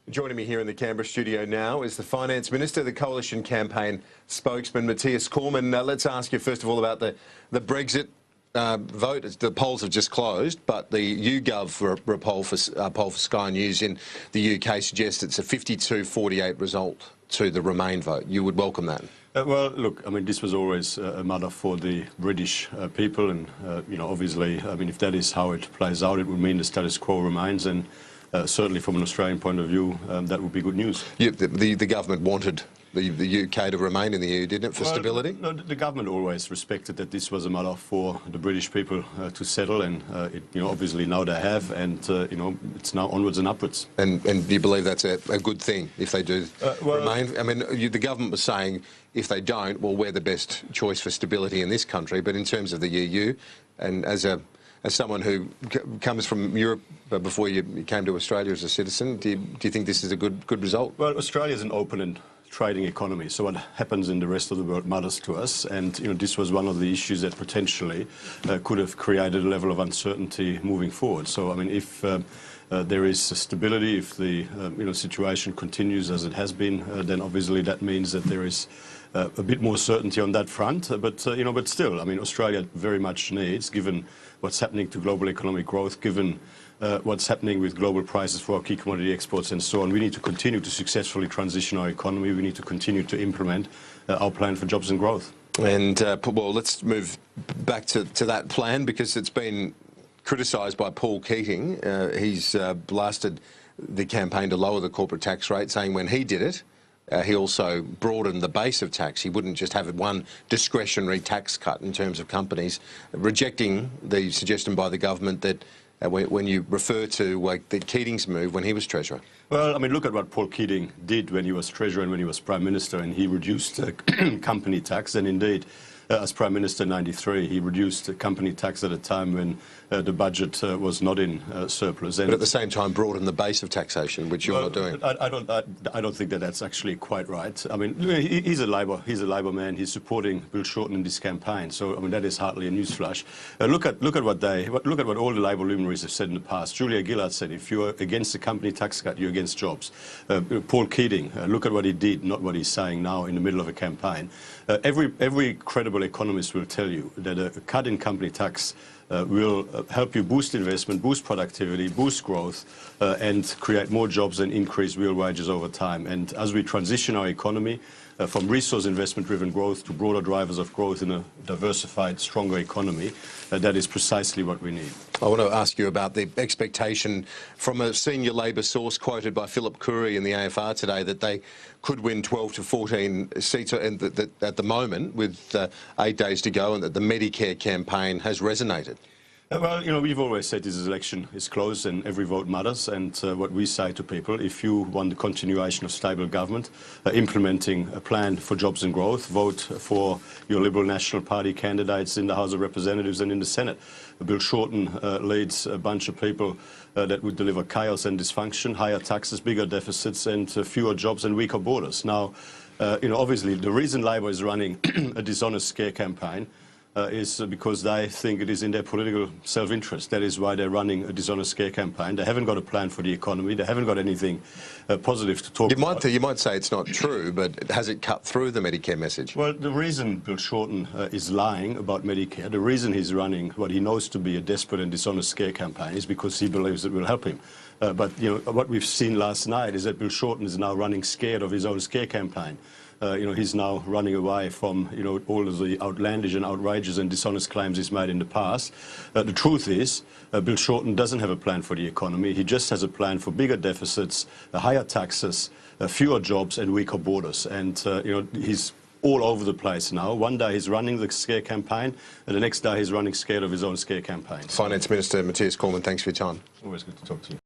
Joining me here in the Canberra studio now is the Finance Minister, the Coalition Campaign spokesman, Matthias Cormann. Let's ask you first of all about the Brexit vote. The polls have just closed, but the YouGov poll for Sky News in the UK suggests it's a 52-48 result to the Remain vote. You would welcome that? Well, look, I mean, this was always a matter for the British people, and obviously, I mean, if that is how it plays out, it would mean the status quo remains, and certainly from an Australian point of view, that would be good news. Yeah, the government wanted the UK to remain in the EU, didn't it, for stability? No, the government always respected that this was a matter for the British people to settle, and obviously now they have, and it's now onwards and upwards. And do you believe that's a good thing if they do remain? I mean, the government was saying if they don't, well, we're the best choice for stability in this country. But in terms of the EU, and as someone who comes from Europe before you came to Australia as a citizen, do you think this is a good result? Well, Australia is an open and trading economy, so what happens in the rest of the world matters to us, and this was one of the issues that potentially could have created a level of uncertainty moving forward. So I mean, if there is stability, if the situation continues as it has been, then obviously that means that there is a bit more certainty on that front. But still, I mean, Australia very much needs, given what's happening to global economic growth, given what's happening with global prices for our key commodity exports and so on, we need to continue to successfully transition our economy. We need to continue to implement our plan for jobs and growth. And, well, let's move back to that plan, because it's been criticised by Paul Keating. He's blasted the campaign to lower the corporate tax rate, saying when he did it, he also broadened the base of tax. He wouldn't just have one discretionary tax cut in terms of companies, rejecting the suggestion by the government that when you refer to the Keating's move when he was Treasurer. Well, I mean, look at what Paul Keating did when he was Treasurer and when he was Prime Minister, and he reduced company tax, and indeed, as Prime Minister in '93, he reduced company tax at a time when the budget was not in surplus. But at the same time broadened the base of taxation, which you're not doing. I don't think that that's actually quite right. I mean, he's a Labor man. He's supporting Bill Shorten in this campaign. So I mean, that is hardly a newsflash. Look at what all the Labor luminaries have said in the past. Julia Gillard said, if you're against the company tax cut, you're against jobs. Paul Keating, look at what he did, not what he's saying now in the middle of a campaign. Every credible economist will tell you that a cut in company tax will help you boost investment, boost productivity, boost growth, and create more jobs and increase real wages over time. And as we transition our economy from resource investment-driven growth to broader drivers of growth in a diversified, stronger economy, that is precisely what we need. I want to ask you about the expectation from a senior Labor source quoted by Philip Khoury in the AFR today that they could win 12 to 14 seats at the moment with 8 days to go, and that the Medicare campaign has resonated. Well, we've always said this election is close and every vote matters, and what we say to people, if you want the continuation of stable government, implementing a plan for jobs and growth, vote for your Liberal National Party candidates in the House of Representatives and in the Senate. Bill Shorten leads a bunch of people that would deliver chaos and dysfunction, higher taxes, bigger deficits, and fewer jobs and weaker borders. Now, obviously, the reason Labor is running a dishonest scare campaign is because they think it is in their political self-interest. That is why they're running a dishonest scare campaign. They haven't got a plan for the economy. They haven't got anything positive to talk about. You might say it's not true, but has it cut through the Medicare message? Well, the reason Bill Shorten is lying about Medicare, the reason he's running what he knows to be a desperate and dishonest scare campaign is because he believes it will help him. But what we've seen last night is that Bill Shorten is now running scared of his own scare campaign. He's now running away from, all of the outlandish and outrageous and dishonest claims he's made in the past. The truth is, Bill Shorten doesn't have a plan for the economy. He just has a plan for bigger deficits, higher taxes, fewer jobs and weaker borders. And, he's all over the place now. One day he's running the scare campaign, and the next day he's running scared of his own scare campaign. Finance Minister Matthias Cormann, thanks for your time. Always good to talk to you.